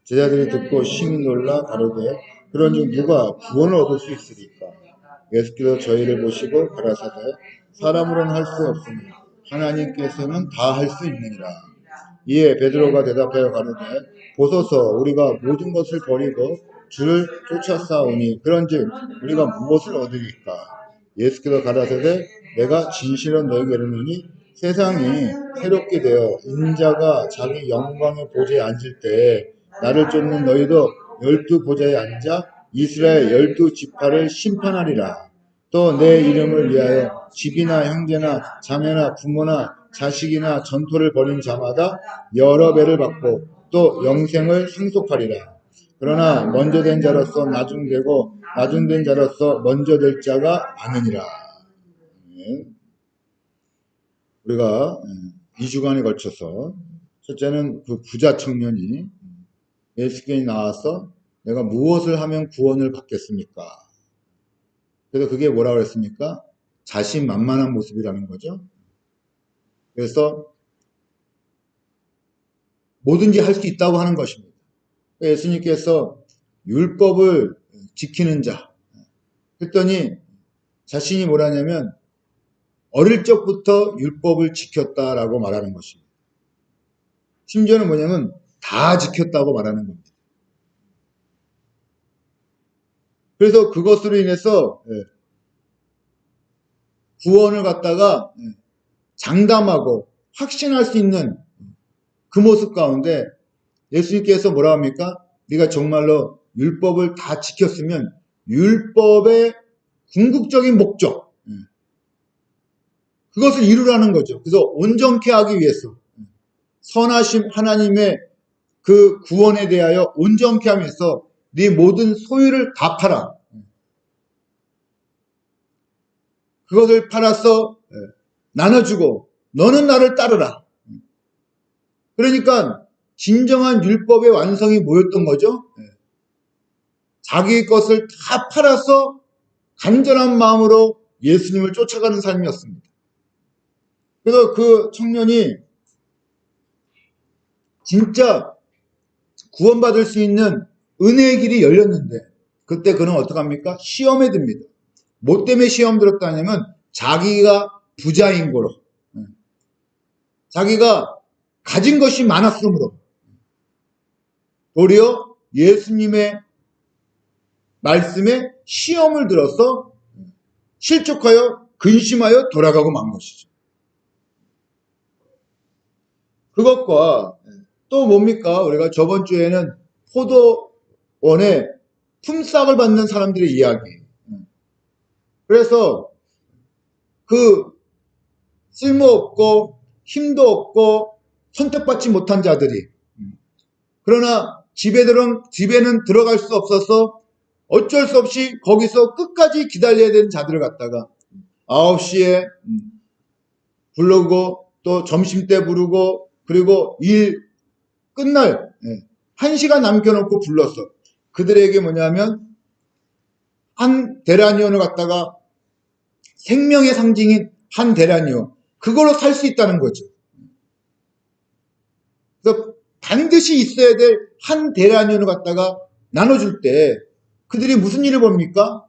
제자들이 듣고 심히 놀라 가로되 그런즉 누가 구원을 얻을 수 있으리까? 예수께서 저희를 보시고 가라사대 사람으로는 할 수 없으니 하나님께서는 다 할 수 있느니라. 이에 베드로가 대답하여 가로되 보소서 우리가 모든 것을 버리고 주를 쫓아싸우니 그런즉 우리가 무엇을 얻으리까? 예수께서 가라사대 내가 진실로 너희에게 이르노니 세상이 새롭게 되어 인자가 자기 영광의 보좌에 앉을 때 나를 쫓는 너희도 12 보좌에 앉아 이스라엘 12 지파를 심판하리라. 또 내 이름을 위하여 집이나 형제나 자매나 부모나 자식이나 전토를 벌인 자마다 여러 배를 받고 또 영생을 상속하리라. 그러나 먼저 된 자로서 나중되고 나중된 자로서 먼저 될 자가 많으니라. 우리가 2주간에 걸쳐서 첫째는 그 부자 청년이 예수께 나와서 내가 무엇을 하면 구원을 받겠습니까? 그래서 그게 뭐라고 그랬습니까? 자신만만한 모습이라는 거죠. 그래서 뭐든지 할 수 있다고 하는 것입니다. 예수님께서 율법을 지키는 자 했더니 자신이 뭐라냐면 어릴 적부터 율법을 지켰다라고 말하는 것입니다. 심지어는 뭐냐면 다 지켰다고 말하는 겁니다. 그래서 그것으로 인해서 구원을 갖다가 장담하고 확신할 수 있는 그 모습 가운데 예수님께서 뭐라 합니까? 네가 정말로 율법을 다 지켰으면 율법의 궁극적인 목적 그것을 이루라는 거죠. 그래서 온전케 하기 위해서 선하신 하나님의 그 구원에 대하여 온전케 하면서 네 모든 소유를 다 팔아. 그것을 팔아서 나눠주고 너는 나를 따르라. 그러니까 진정한 율법의 완성이 뭐였던 거죠? 자기 것을 다 팔아서 간절한 마음으로 예수님을 쫓아가는 삶이었습니다. 그래서 그 청년이 진짜 구원받을 수 있는 은혜의 길이 열렸는데 그때 그는 어떡합니까? 시험에 듭니다. 뭐 때문에 시험 들었다냐면 자기가 부자인 거로 자기가 가진 것이 많았으므로 도리어 예수님의 말씀에 시험을 들어서 실족하여 근심하여 돌아가고 만 것이죠. 그것과 또 뭡니까? 우리가 저번 주에는 포도원에 품삯을 받는 사람들의 이야기. 그래서 그 쓸모없고 힘도 없고 선택받지 못한 자들이 그러나 집에는 들어갈 수 없어서 어쩔 수 없이 거기서 끝까지 기다려야 되는 자들을 갖다가 9시에 부르고 또 점심때 부르고 그리고 일 끝날 1시간 남겨놓고 불렀어. 그들에게 뭐냐면 한 데나리온을 갖다가 생명의 상징인 한 데나리온 그걸로 살 수 있다는 거죠. 그래서 반드시 있어야 될 한 데나리온을 갖다가 나눠줄 때 그들이 무슨 일을 봅니까?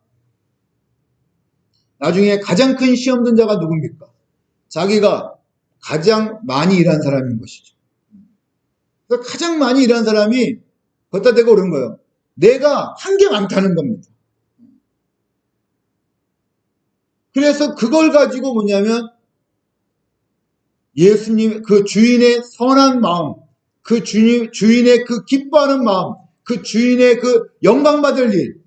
나중에 가장 큰 시험 든 자가 누굽니까? 자기가 가장 많이 일한 사람인 것이죠. 그래서 가장 많이 일한 사람이 걷다 대고 그런 거예요. 내가 한 게 많다는 겁니다. 그래서 그걸 가지고 뭐냐면 예수님 그 주인의 선한 마음, 그 주인의 그 기뻐하는 마음, 그 주인의 그 영광받을 일,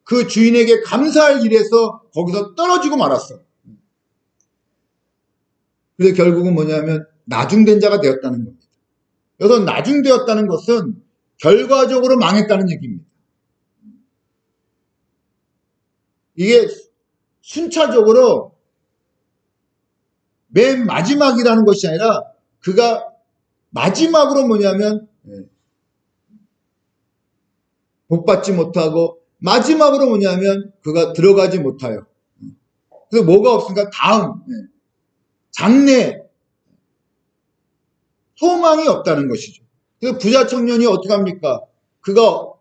그 주인에게 감사할 일에서 거기서 떨어지고 말았어. 그래서 결국은 뭐냐면 나중된 자가 되었다는 겁니다. 여기서 나중되었다는 것은 결과적으로 망했다는 얘기입니다. 이게 순차적으로 맨 마지막이라는 것이 아니라 그가 마지막으로 뭐냐면 복받지 못하고 마지막으로 뭐냐면 그가 들어가지 못하여 그래서 뭐가 없으니까 다음 장래 소망이 없다는 것이죠. 그래서 부자 청년이 어떻게 합니까? 그가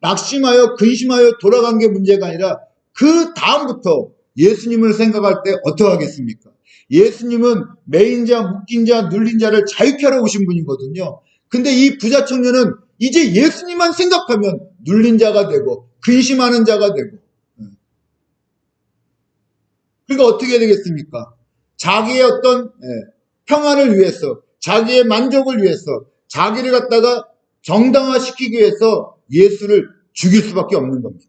낙심하여 근심하여 돌아간 게 문제가 아니라 그 다음부터 예수님을 생각할 때 어떻게 하겠습니까? 예수님은 매인 자, 묶인 자, 눌린 자를 자유케 하러 오신 분이거든요. 근데 이 부자 청년은 이제 예수님만 생각하면 눌린 자가 되고 근심하는 자가 되고, 그러니까 어떻게 되겠습니까? 자기의 어떤 평안을 위해서, 자기의 만족을 위해서, 자기를 갖다가 정당화시키기 위해서 예수를 죽일 수밖에 없는 겁니다.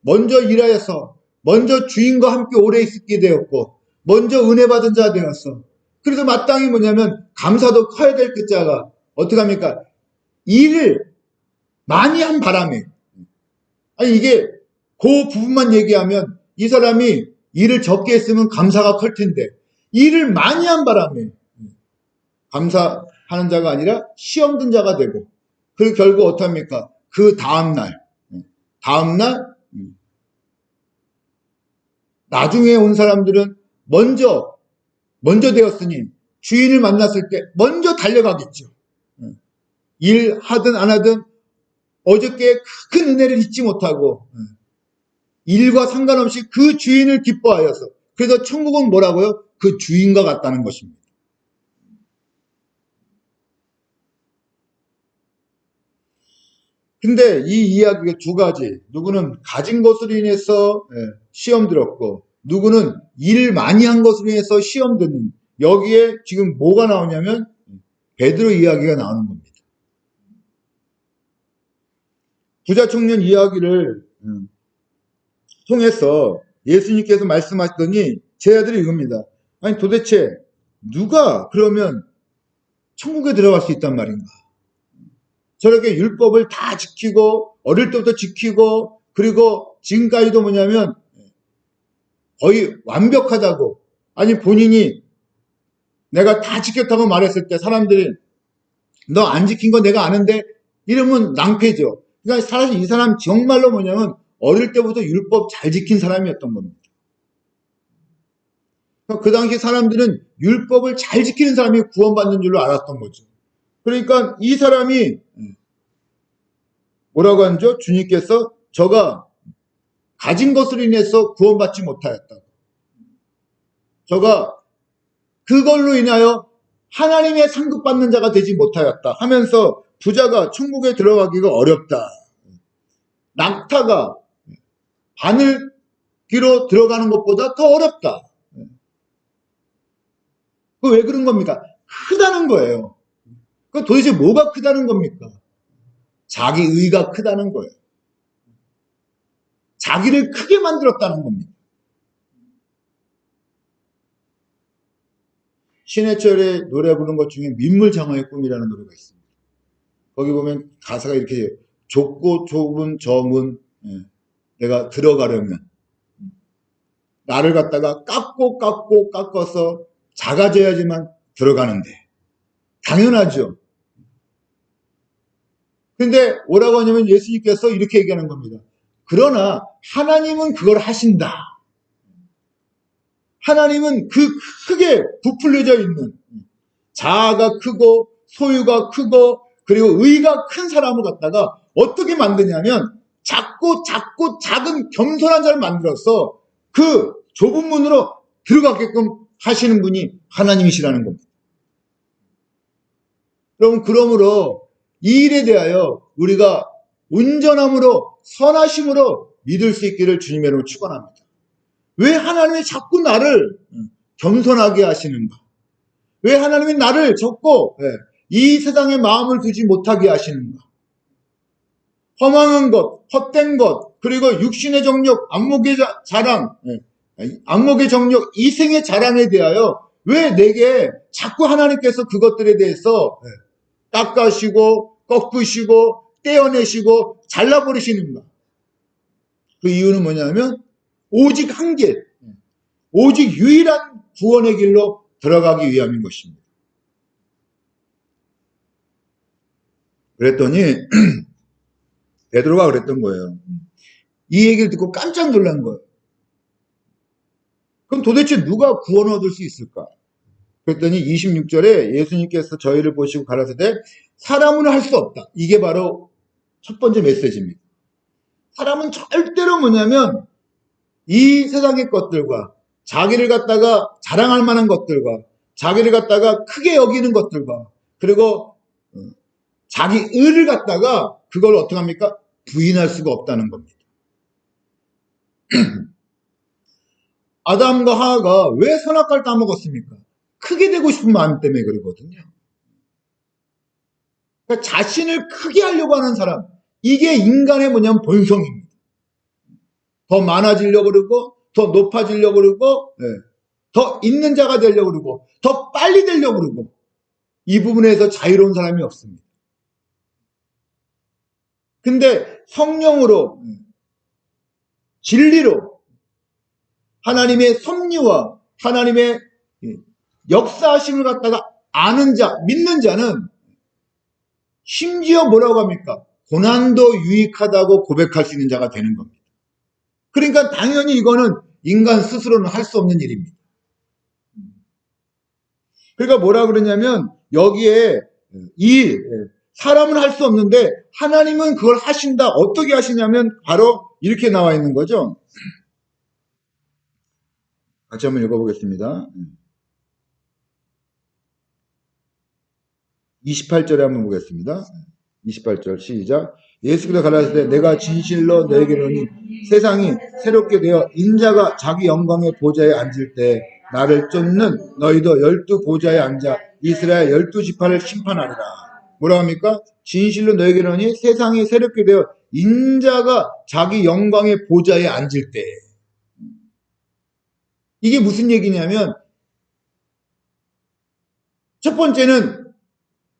먼저 일하여서, 먼저 주인과 함께 오래 있게 되었고, 먼저 은혜 받은 자 되었어. 그래서 마땅히 뭐냐면, 감사도 커야 될 그 자가, 어떡합니까? 일을 많이 한 바람에, 아니, 이게, 그 부분만 얘기하면, 이 사람이 일을 적게 했으면 감사가 클 텐데, 일을 많이 한 바람에, 감사하는 자가 아니라 시험 든 자가 되고, 그리고 결국 어떡합니까? 그 다음날, 나중에 온 사람들은 먼저 되었으니 주인을 만났을 때 먼저 달려가겠죠. 일하든 안 하든 어저께 큰 은혜를 잊지 못하고 일과 상관없이 그 주인을 기뻐하여서, 그래서 천국은 뭐라고요? 그 주인과 같다는 것입니다. 근데 이 이야기가 두 가지, 누구는 가진 것으로 인해서 시험 들었고, 누구는 일 많이 한 것으로 인해서 시험 듣는, 여기에 지금 뭐가 나오냐면 베드로 이야기가 나오는 겁니다. 부자 청년 이야기를 통해서 예수님께서 말씀하시더니 제 아들이 이겁니다. 아니 도대체 누가 그러면 천국에 들어갈 수 있단 말인가? 저렇게 율법을 다 지키고 어릴 때부터 지키고, 그리고 지금까지도 뭐냐면 거의 완벽하다고, 아니 본인이 내가 다 지켰다고 말했을 때 사람들이 너 안 지킨 거 내가 아는데, 이러면 낭패죠. 그러니까 사실 이 사람 정말로 뭐냐면 어릴 때부터 율법 잘 지킨 사람이었던 겁니다. 그러니까 그 당시 사람들은 율법을 잘 지키는 사람이 구원받는 줄로 알았던 거죠. 그러니까 이 사람이 뭐라고 하죠? 주님께서 저가 가진 것으로 인해서 구원받지 못하였다고, 저가 그걸로 인하여 하나님의 상급받는 자가 되지 못하였다 하면서 부자가 천국에 들어가기가 어렵다, 낙타가 바늘기로 들어가는 것보다 더 어렵다. 그 왜 그런 겁니까? 크다는 거예요. 그 도대체 뭐가 크다는 겁니까? 자기 의가 크다는 거예요. 자기를 크게 만들었다는 겁니다. 신해철의 노래 부른 것 중에 민물장어의 꿈이라는 노래가 있습니다. 거기 보면 가사가 이렇게 해요. 좁고 좁은 저 문 내가 들어가려면 나를 갖다가 깎고 깎아서 작아져야지만 들어가는데, 당연하죠. 근데 뭐라고 하냐면 예수님께서 이렇게 얘기하는 겁니다. 그러나 하나님은 그걸 하신다. 하나님은 그 크게 부풀려져 있는, 자아가 크고 소유가 크고 그리고 의가 큰 사람을 갖다가 어떻게 만드냐면 작고 작은 겸손한 자를 만들어서 그 좁은 문으로 들어가게끔 하시는 분이 하나님이시라는 겁니다. 그러므로 이 일에 대하여 우리가 온전함으로 선하심으로 믿을 수 있기를 주님의 이름으로 축원합니다. 왜 하나님이 자꾸 나를 겸손하게 하시는가? 왜 하나님이 나를 자꾸 이 세상에 마음을 두지 못하게 하시는가? 허망한 것, 헛된 것, 그리고 육신의 정욕, 안목의 자랑, 안목의 정욕, 이생의 자랑에 대하여 왜 내게 자꾸 하나님께서 그것들에 대해서 깎아시고 꺾으시고 떼어내시고 잘라버리시는가? 그 이유는 뭐냐면 오직 한 길, 오직 유일한 구원의 길로 들어가기 위함인 것입니다. 그랬더니 베드로가 그랬던 거예요. 이 얘기를 듣고 깜짝 놀란 거예요. 그럼 도대체 누가 구원을 얻을 수 있을까? 그랬더니 26절에 예수님께서 저희를 보시고 가라사대 사람은 할 수 없다. 이게 바로 첫 번째 메시지입니다. 사람은 절대로 뭐냐면 이 세상의 것들과 자기를 갖다가 자랑할 만한 것들과 자기를 갖다가 크게 여기는 것들과 그리고 자기 의를 갖다가 그걸 어떻게 합니까? 부인할 수가 없다는 겁니다. 아담과 하하가 왜 선악과를 따먹었습니까? 크게 되고 싶은 마음 때문에 그러거든요. 그러니까 자신을 크게 하려고 하는 사람, 이게 인간의 뭐냐면 본성입니다. 더 많아지려고 그러고 더 높아지려고 그러고 더 있는 자가 되려고 그러고 더 빨리 되려고 그러고 이 부분에서 자유로운 사람이 없습니다. 근데 성령으로 진리로 하나님의 섭리와 하나님의 역사하심을 갖다가 아는 자, 믿는 자는 심지어 뭐라고 합니까? 고난도 유익하다고 고백할 수 있는 자가 되는 겁니다. 그러니까 당연히 이거는 인간 스스로는 할 수 없는 일입니다. 그러니까 뭐라 그러냐면 여기에 이 사람은 할 수 없는데 하나님은 그걸 하신다. 어떻게 하시냐면 바로 이렇게 나와 있는 거죠. 같이 한번 읽어보겠습니다. 28절에 한번 보겠습니다. 28절 시작. 예수께서 가라사대 내가 진실로 너에게 이르노니 세상이 새롭게 되어 인자가 자기 영광의 보좌에 앉을 때 나를 쫓는 너희도 12 보좌에 앉아 이스라엘 12지파를 심판하리라. 뭐라 합니까? 진실로 너에게 이르노니 세상이 새롭게 되어 인자가 자기 영광의 보좌에 앉을 때. 이게 무슨 얘기냐면 첫 번째는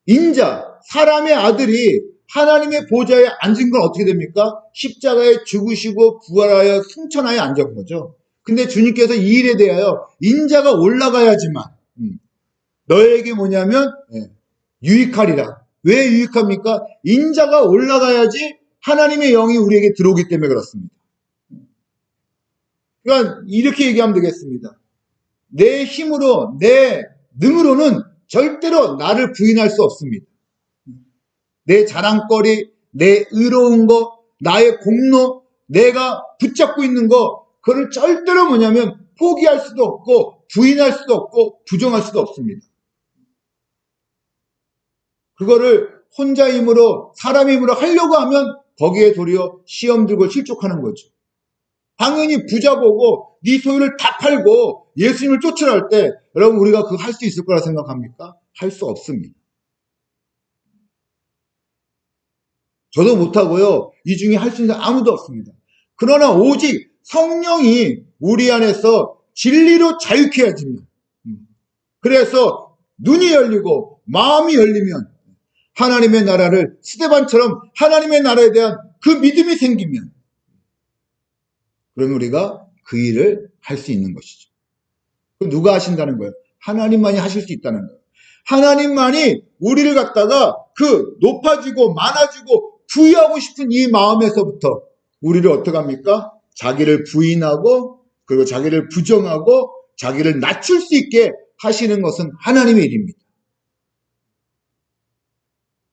인자, 사람의 아들이 하나님의 보좌에 앉은 건 어떻게 됩니까? 십자가에 죽으시고 부활하여 승천하여 앉은 거죠. 근데 주님께서 이 일에 대하여 인자가 올라가야지만 너에게 뭐냐면 유익하리라. 왜 유익합니까? 인자가 올라가야지 하나님의 영이 우리에게 들어오기 때문에 그렇습니다. 그러니까 이렇게 얘기하면 되겠습니다. 내 힘으로 내 능으로는 절대로 나를 부인할 수 없습니다. 내 자랑거리, 내 의로운 거, 나의 공로, 내가 붙잡고 있는 거, 그걸 절대로 뭐냐면 포기할 수도 없고 부인할 수도 없고 부정할 수도 없습니다. 그거를 혼자 힘으로 사람 힘으로 하려고 하면 거기에 도리어 시험 들고 실족하는 거죠. 당연히 부자 보고 네 소유를 다 팔고 예수님을 쫓으라 할 때 여러분 우리가 그거 할 수 있을 거라 생각합니까? 할 수 없습니다. 저도 못하고요. 이 중에 할 수 있는 사람 아무도 없습니다. 그러나 오직 성령이 우리 안에서 진리로 자유케 해지면 그래서 눈이 열리고 마음이 열리면 하나님의 나라를 스데반처럼 하나님의 나라에 대한 그 믿음이 생기면 그러면 우리가 그 일을 할 수 있는 것이죠. 그럼 누가 하신다는 거예요? 하나님만이 하실 수 있다는 거예요. 하나님만이 우리를 갖다가 그 높아지고 많아지고 부유하고 싶은 이 마음에서부터 우리를 어떻게 합니까? 자기를 부인하고 그리고 자기를 부정하고 자기를 낮출 수 있게 하시는 것은 하나님의 일입니다.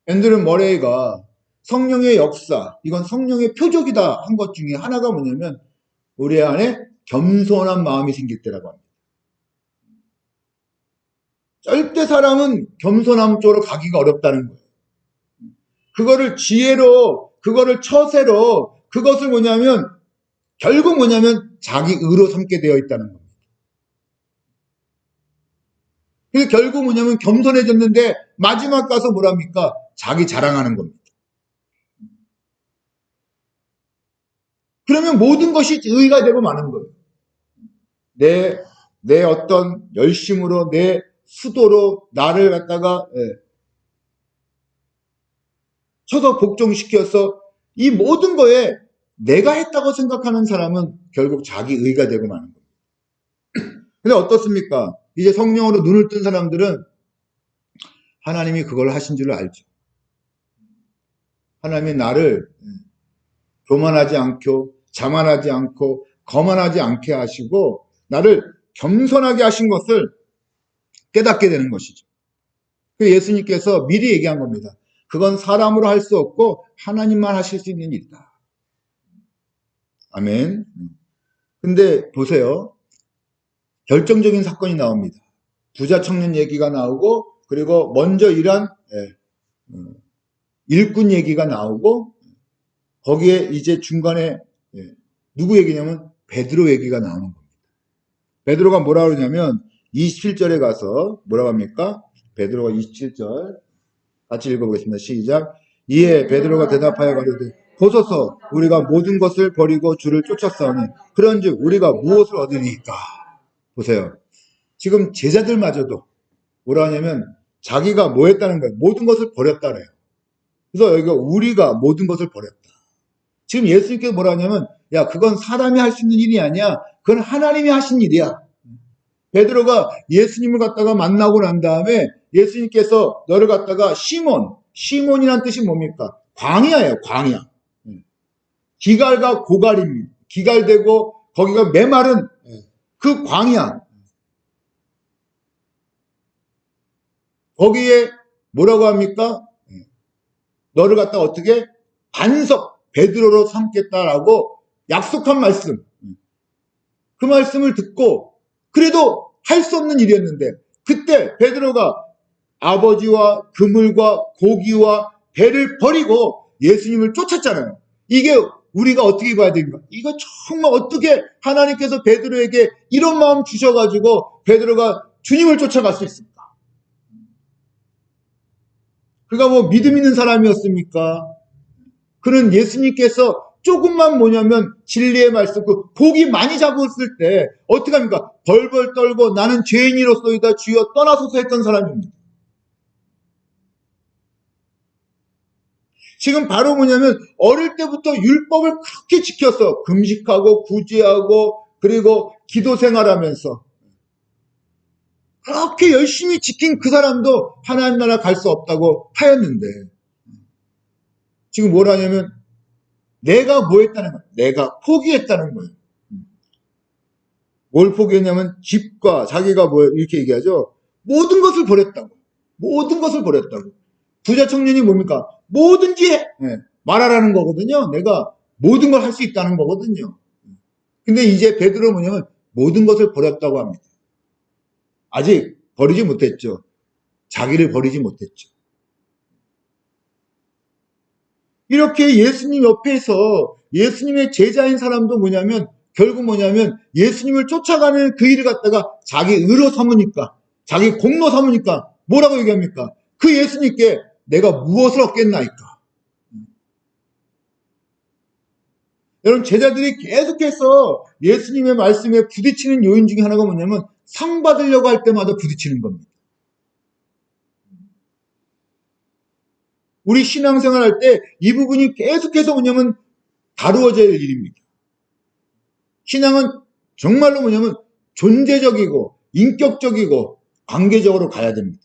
앤드류 머레이가 성령의 역사, 이건 성령의 표적이다 한 것 중에 하나가 뭐냐면 우리 안에 겸손한 마음이 생길 때라고 합니다. 절대 사람은 겸손함 쪽으로 가기가 어렵다는 거예요. 그거를 지혜로, 그거를 처세로, 그것을 뭐냐면 결국 뭐냐면 자기 의로 삼게 되어 있다는 겁니다. 그래서 결국 뭐냐면 겸손해졌는데 마지막 가서 뭐랍니까? 자기 자랑하는 겁니다. 그러면 모든 것이 의가 되고 마는 거예요. 내 어떤 열심으로 내 수도로 나를 갖다가 쳐서 복종시켜서 이 모든 거에 내가 했다고 생각하는 사람은 결국 자기 의가 되고 마는 겁니다. 근데 어떻습니까? 이제 성령으로 눈을 뜬 사람들은 하나님이 그걸 하신 줄 알죠. 하나님이 나를 교만하지 않고 자만하지 않고 거만하지 않게 하시고 나를 겸손하게 하신 것을 깨닫게 되는 것이죠. 예수님께서 미리 얘기한 겁니다. 그건 사람으로 할 수 없고 하나님만 하실 수 있는 일이다. 아멘. 근데 보세요. 결정적인 사건이 나옵니다. 부자 청년 얘기가 나오고, 그리고 먼저 일한 일꾼 얘기가 나오고, 거기에 이제 중간에 누구 얘기냐면 베드로 얘기가 나오는 겁니다. 베드로가 뭐라 그러냐면 27절에 가서 뭐라고 합니까? 베드로가 27절 같이 읽어보겠습니다. 시작. 이에 베드로가 대답하여 가로되 보소서 우리가 모든 것을 버리고 주를 쫓았사오니 그런즉 우리가 무엇을 얻으리이까? 보세요. 지금 제자들마저도 뭐라 하냐면 자기가 뭐 했다는 거예요. 모든 것을 버렸다래요. 그래서 여기가 우리가 모든 것을 버렸다. 지금 예수님께서 뭐라 하냐면 야 그건 사람이 할 수 있는 일이 아니야. 그건 하나님이 하신 일이야. 베드로가 예수님을 갖다가 만나고 난 다음에 예수님께서 너를 갖다가 시몬이란 뜻이 뭡니까? 광야예요. 광야. 기갈과 고갈입니다. 기갈되고 거기가 메마른 그 광야. 거기에 뭐라고 합니까? 너를 갖다가 어떻게 반석 베드로로 삼겠다라고 약속한 말씀. 그 말씀을 듣고 그래도 할 수 없는 일이었는데 그때 베드로가 아버지와 그물과 고기와 배를 버리고 예수님을 쫓았잖아요. 이게 우리가 어떻게 봐야 됩니까? 이거 정말 어떻게 하나님께서 베드로에게 이런 마음 주셔가지고 베드로가 주님을 쫓아갈 수 있습니까? 그가 뭐 믿음 있는 사람이었습니까? 그는 예수님께서 조금만 뭐냐면 진리의 말씀, 그 고기 많이 잡았을 때 어떻게 합니까? 벌벌 떨고 나는 죄인이로소이다 주여 떠나소서 했던 사람입니다. 지금 바로 뭐냐면 어릴 때부터 율법을 그렇게 지켰어. 금식하고 구제하고 그리고 기도 생활하면서 그렇게 열심히 지킨 그 사람도 하나님 나라 갈 수 없다고 하였는데 지금 뭘 하냐면 내가 뭐 했다는 거야? 내가 포기했다는 거예요. 뭘 포기했냐면 집과 자기가 뭐 이렇게 얘기하죠. 모든 것을 버렸다고. 모든 것을 버렸다고. 부자 청년이 뭡니까? 뭐든지 말하라는 거거든요. 내가 모든 걸 할 수 있다는 거거든요. 근데 이제 베드로 뭐냐면 모든 것을 버렸다고 합니다. 아직 버리지 못했죠. 자기를 버리지 못했죠. 이렇게 예수님 옆에서 예수님의 제자인 사람도 뭐냐면 결국 뭐냐면 예수님을 쫓아가는 그 일을 갖다가 자기 의로 삼으니까 자기 공로 삼으니까 뭐라고 얘기합니까? 그 예수님께 내가 무엇을 얻겠나이까? 여러분 제자들이 계속해서 예수님의 말씀에 부딪히는 요인 중에 하나가 뭐냐면 상 받으려고 할 때마다 부딪히는 겁니다. 우리 신앙생활 할 때 이 부분이 계속해서 뭐냐면 다루어져야 할 일입니다. 신앙은 정말로 뭐냐면 존재적이고 인격적이고 관계적으로 가야 됩니다.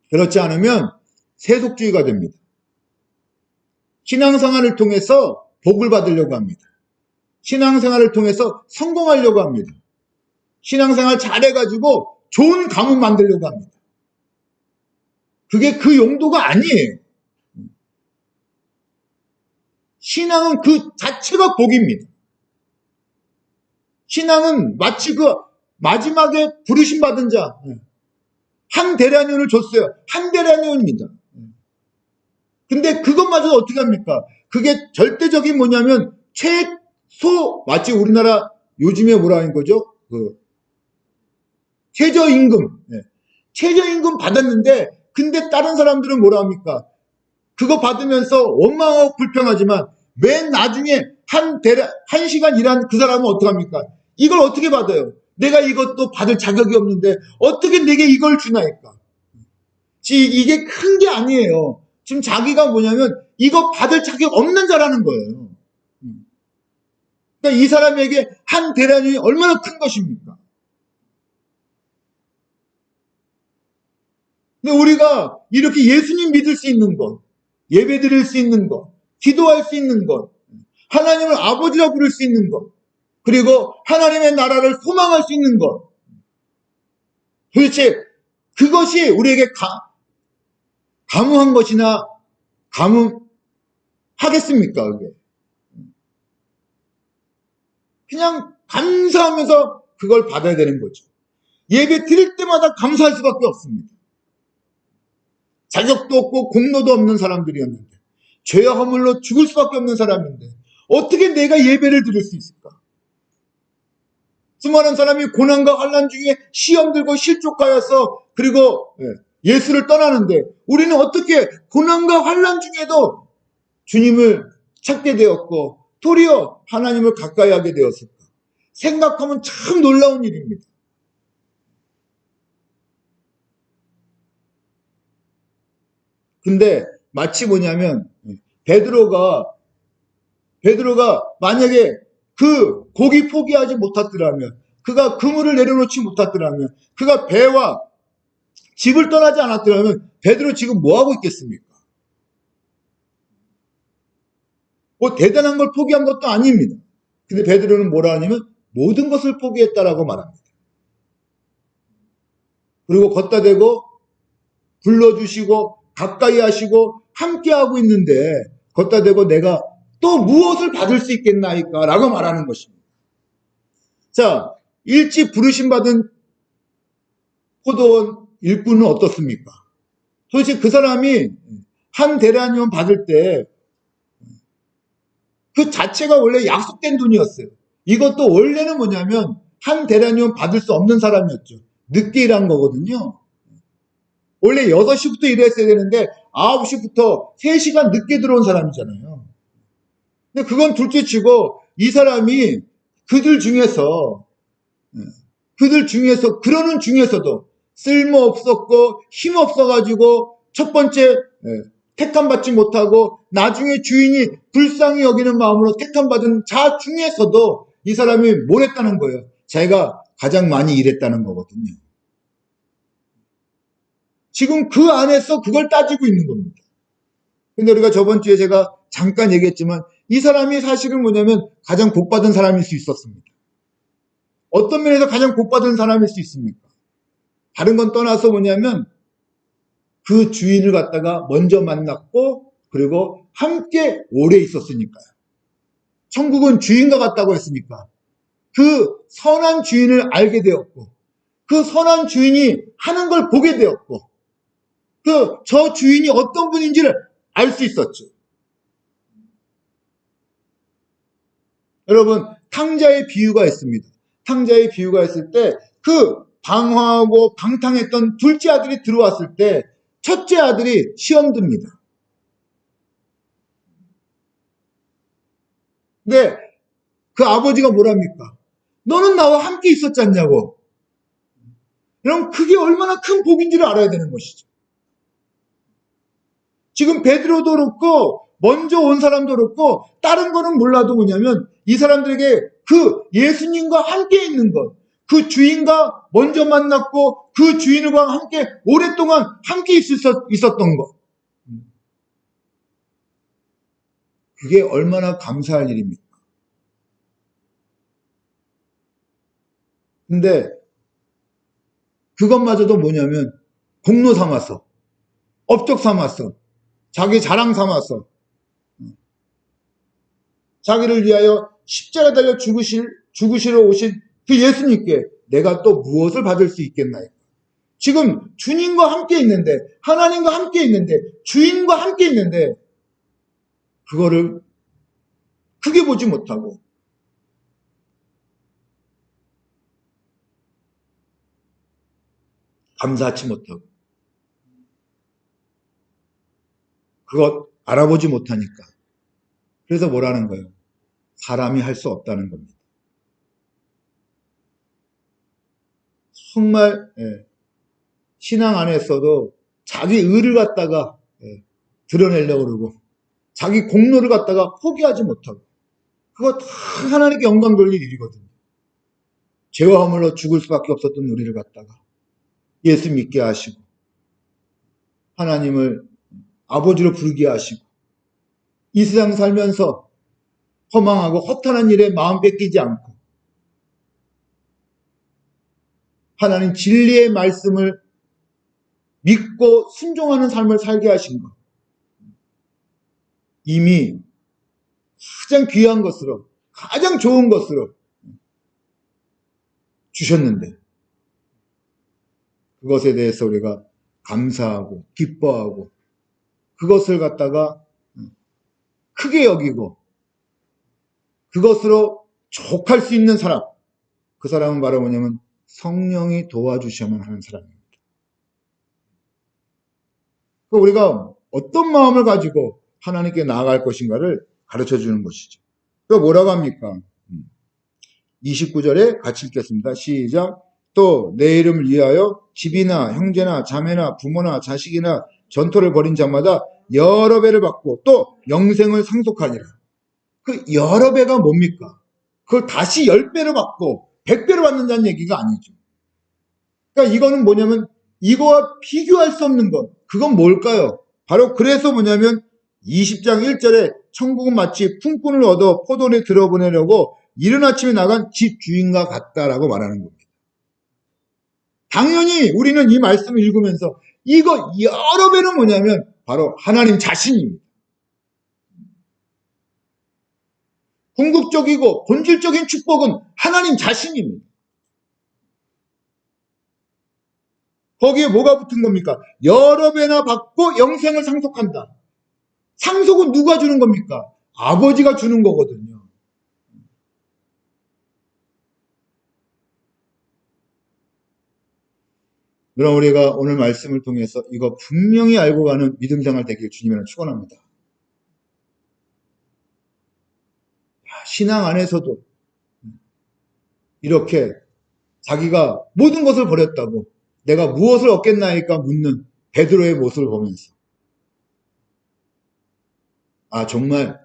그렇지 않으면 세속주의가 됩니다. 신앙생활을 통해서 복을 받으려고 합니다. 신앙생활을 통해서 성공하려고 합니다. 신앙생활 잘해가지고 좋은 가문 만들려고 합니다. 그게 그 용도가 아니에요. 신앙은 그 자체가 복입니다. 신앙은 마치 그 마지막에 부르심 받은 자, 한 데나리온을 줬어요. 한 데나리온입니다. 근데 그것마저 어떻게 합니까? 그게 절대적인 뭐냐면 최소 마치 우리나라 요즘에 뭐라 하는 거죠? 그 최저임금. 최저임금 받았는데 근데 다른 사람들은 뭐라 합니까? 그거 받으면서 원망하고 불평하지만 맨 나중에 한 시간 일한 그 사람은 어떡합니까? 이걸 어떻게 받아요? 내가 이것도 받을 자격이 없는데 어떻게 내게 이걸 주나이까? 이게 큰 게 아니에요. 지금 자기가 뭐냐면 이거 받을 자격 없는 자라는 거예요. 그러니까 이 사람에게 한 데나리온이 얼마나 큰 것입니까? 근데 우리가 이렇게 예수님 믿을 수 있는 것, 예배 드릴 수 있는 것, 기도할 수 있는 것, 하나님을 아버지라 부를 수 있는 것, 그리고 하나님의 나라를 소망할 수 있는 것, 도대체 그것이 우리에게 가무한 것이나 가무하겠습니까? 그게. 그냥 감사하면서 그걸 받아야 되는 거죠. 예배 드릴 때마다 감사할 수밖에 없습니다. 자격도 없고 공로도 없는 사람들이었는데, 죄와 허물로 죽을 수밖에 없는 사람인데 어떻게 내가 예배를 드릴 수 있을까? 수많은 사람이 고난과 환난 중에 시험 들고 실족하여서 그리고 예수를 떠나는데, 우리는 어떻게 고난과 환난 중에도 주님을 찾게 되었고 도리어 하나님을 가까이 하게 되었을까? 생각하면 참 놀라운 일입니다. 근데 마치 뭐냐면 베드로가 만약에 그 고기 포기하지 못했더라면, 그가 그물을 내려놓지 못했더라면, 그가 배와 집을 떠나지 않았더라면 베드로 지금 뭐 하고 있겠습니까? 뭐 대단한 걸 포기한 것도 아닙니다. 근데 베드로는 뭐라 하냐면 모든 것을 포기했다라고 말합니다. 그리고 걷다 대고 불러주시고 가까이 하시고 함께하고 있는데 걷다 대고 내가 또 무엇을 받을 수 있겠나이까? 라고 말하는 것입니다. 자, 일찍 부르심 받은 포도원 일꾼은 어떻습니까? 도대체 그 사람이 한 데나리온 받을 때 그 자체가 원래 약속된 돈이었어요. 이것도 원래는 뭐냐면 한 데나리온 받을 수 없는 사람이었죠. 늦게 일한 거거든요. 원래 6시부터 일했어야 되는데 9시부터 3시간 늦게 들어온 사람이잖아요. 근데 그건 둘째 치고 이 사람이 그들 중에서 그러는 중에서도 쓸모없었고 힘없어가지고 첫 번째 택함받지 못하고 나중에 주인이 불쌍히 여기는 마음으로 택함받은 자 중에서도 이 사람이 뭘 했다는 거예요? 자기가 가장 많이 일했다는 거거든요. 지금 그 안에서 그걸 따지고 있는 겁니다. 근데 우리가 저번 주에 제가 잠깐 얘기했지만 이 사람이 사실은 뭐냐면 가장 복받은 사람일 수 있었습니다. 어떤 면에서 가장 복받은 사람일 수 있습니까? 다른 건 떠나서 뭐냐면 그 주인을 갖다가 먼저 만났고 그리고 함께 오래 있었으니까요. 천국은 주인과 같다고 했으니까 그 선한 주인을 알게 되었고 그 선한 주인이 하는 걸 보게 되었고 저 주인이 어떤 분인지를 알 수 있었죠. 여러분, 탕자의 비유가 있습니다. 탕자의 비유가 있을 때 그 방황하고 방탕했던 둘째 아들이 들어왔을 때 첫째 아들이 시험 듭니다. 근데 그 아버지가 뭐랍니까? 너는 나와 함께 있었지 않냐고. 그럼 그게 얼마나 큰 복인지를 알아야 되는 것이죠. 지금 베드로도 그렇고 먼저 온 사람도 그렇고 다른 거는 몰라도 뭐냐면 이 사람들에게 그 예수님과 함께 있는 것, 그 주인과 먼저 만났고 그 주인과 함께 오랫동안 함께 있었던 것, 그게 얼마나 감사할 일입니까? 근데 그것마저도 뭐냐면 공로 삼아서, 업적 삼아서, 자기 자랑 삼아서 자기를 위하여 십자가 달려 죽으시러 오신 그 예수님께 내가 또 무엇을 받을 수 있겠나요? 지금 주님과 함께 있는데, 하나님과 함께 있는데, 주인과 함께 있는데 그거를 크게 보지 못하고 감사하지 못하고 그것 알아보지 못하니까, 그래서 뭐라는 거예요? 사람이 할 수 없다는 겁니다. 정말 신앙 안에서도 자기 의를 갖다가 드러내려고 그러고 자기 공로를 갖다가 포기하지 못하고 그거 다 하나님께 영광 돌릴 일이거든요. 죄와 허물로 죽을 수밖에 없었던 우리를 갖다가 예수 믿게 하시고 하나님을 아버지로 부르게 하시고 이 세상 살면서 허망하고 허탄한 일에 마음 뺏기지 않고 하나님 진리의 말씀을 믿고 순종하는 삶을 살게 하신 것. 이미 가장 귀한 것으로, 가장 좋은 것으로 주셨는데 그것에 대해서 우리가 감사하고 기뻐하고 그것을 갖다가 크게 여기고 그것으로 족할 수 있는 사람, 그 사람은 바로 뭐냐면 성령이 도와주셔야만 하는 사람입니다. 우리가 어떤 마음을 가지고 하나님께 나아갈 것인가를 가르쳐 주는 것이죠. 또 뭐라고 합니까? 29절에 같이 읽겠습니다. 시작. 또 내 이름을 위하여 집이나 형제나 자매나 부모나 자식이나 전토를 벌인 자마다 여러 배를 받고 또 영생을 상속하니라. 그 여러 배가 뭡니까? 그걸 다시 10배를 받고 100배를 받는다는 얘기가 아니죠. 그러니까 이거는 뭐냐면 이거와 비교할 수 없는 것. 그건 뭘까요? 바로 그래서 뭐냐면 20장 1절에 천국은 마치 품꾼을 얻어 포도원에 들어보내려고 이른 아침에 나간 집 주인과 같다라고 말하는 겁니다. 당연히 우리는 이 말씀을 읽으면서 이거 여러 배는 뭐냐면 바로 하나님 자신입니다. 궁극적이고 본질적인 축복은 하나님 자신입니다. 거기에 뭐가 붙은 겁니까? 여러 배나 받고 영생을 상속한다. 상속은 누가 주는 겁니까? 아버지가 주는 거거든요. 그럼 우리가 오늘 말씀을 통해서 이거 분명히 알고 가는 믿음 생활 되길 주님이랑 축원합니다. 신앙 안에서도 이렇게 자기가 모든 것을 버렸다고 내가 무엇을 얻겠나이까 묻는 베드로의 모습을 보면서 정말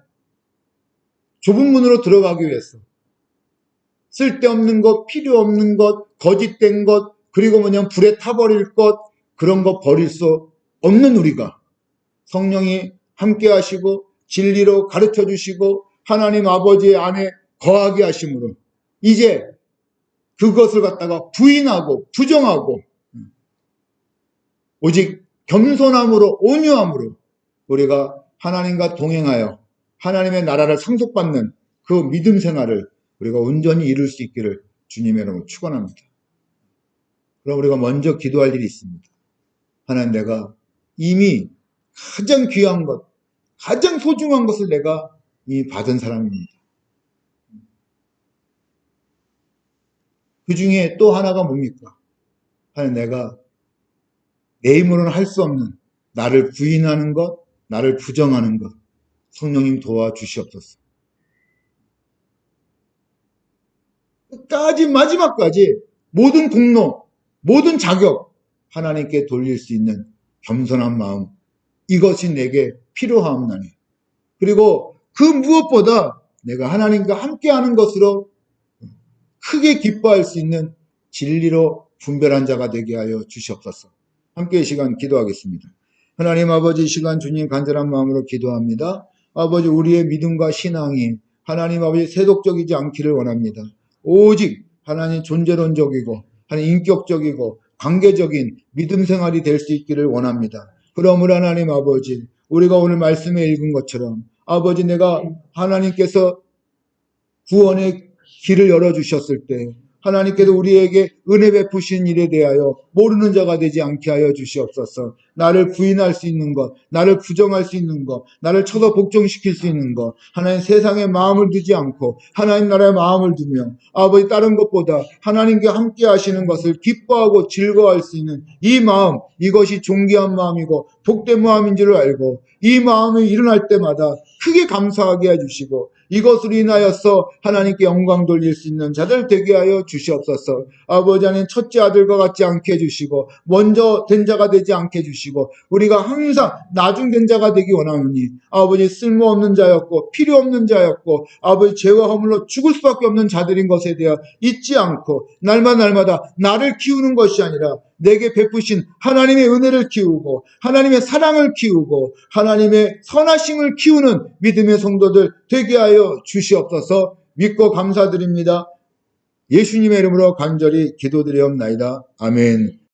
좁은 문으로 들어가기 위해서 쓸데없는 것, 필요 없는 것, 거짓된 것, 그리고 뭐냐면 불에 타버릴 것, 그런 거 버릴 수 없는 우리가 성령이 함께 하시고 진리로 가르쳐 주시고 하나님 아버지의 안에 거하게 하심으로 이제 그것을 갖다가 부인하고 부정하고 오직 겸손함으로 온유함으로 우리가 하나님과 동행하여 하나님의 나라를 상속받는 그 믿음 생활을 우리가 온전히 이룰 수 있기를 주님의 이름으로 축원합니다. 그럼 우리가 먼저 기도할 일이 있습니다. 하나님, 내가 이미 가장 귀한 것, 가장 소중한 것을 내가 이미 받은 사람입니다. 그 중에 또 하나가 뭡니까? 하나님, 내가 내 힘으로는 할 수 없는 나를 부인하는 것, 나를 부정하는 것, 성령님 도와주시옵소서. 끝까지 마지막까지 모든 공로, 모든 자격 하나님께 돌릴 수 있는 겸손한 마음, 이것이 내게 필요하옵나니. 그리고 그 무엇보다 내가 하나님과 함께하는 것으로 크게 기뻐할 수 있는 진리로 분별한 자가 되게 하여 주시옵소서. 함께 이 시간 기도하겠습니다. 하나님 아버지, 이 시간 주님 간절한 마음으로 기도합니다. 아버지, 우리의 믿음과 신앙이 하나님 아버지 세속적이지 않기를 원합니다. 오직 하나님 존재론적이고 하나님 인격적이고 관계적인 믿음 생활이 될 수 있기를 원합니다. 그러므로 하나님 아버지, 우리가 오늘 말씀에 읽은 것처럼 아버지, 내가 하나님께서 구원의 길을 열어주셨을 때 하나님께서 우리에게 은혜 베푸신 일에 대하여 모르는 자가 되지 않게 하여 주시옵소서. 나를 부인할 수 있는 것, 나를 부정할 수 있는 것, 나를 쳐서 복종시킬 수 있는 것, 하나님 세상에 마음을 두지 않고 하나님 나라의 마음을 두며 아버지 다른 것보다 하나님과 함께 하시는 것을 기뻐하고 즐거워할 수 있는 이 마음, 이것이 존귀한 마음이고 복된 마음인 줄 알고 이 마음이 일어날 때마다 크게 감사하게 해주시고 이것으로 인하여서 하나님께 영광 돌릴 수 있는 자들 되게 하여 주시옵소서. 아버지 하나님, 첫째 아들과 같지 않게 해주시고 먼저 된 자가 되지 않게 해주시고 우리가 항상 나중된 자가 되기 원하오니 아버지, 쓸모없는 자였고 필요 없는 자였고 아버지 죄와 허물로 죽을 수밖에 없는 자들인 것에 대해 잊지 않고 날마다 나를 키우는 것이 아니라 내게 베푸신 하나님의 은혜를 키우고 하나님의 사랑을 키우고 하나님의 선하심을 키우는 믿음의 성도들 되게 하여 주시옵소서. 믿고 감사드립니다. 예수님의 이름으로 간절히 기도드리옵나이다. 아멘.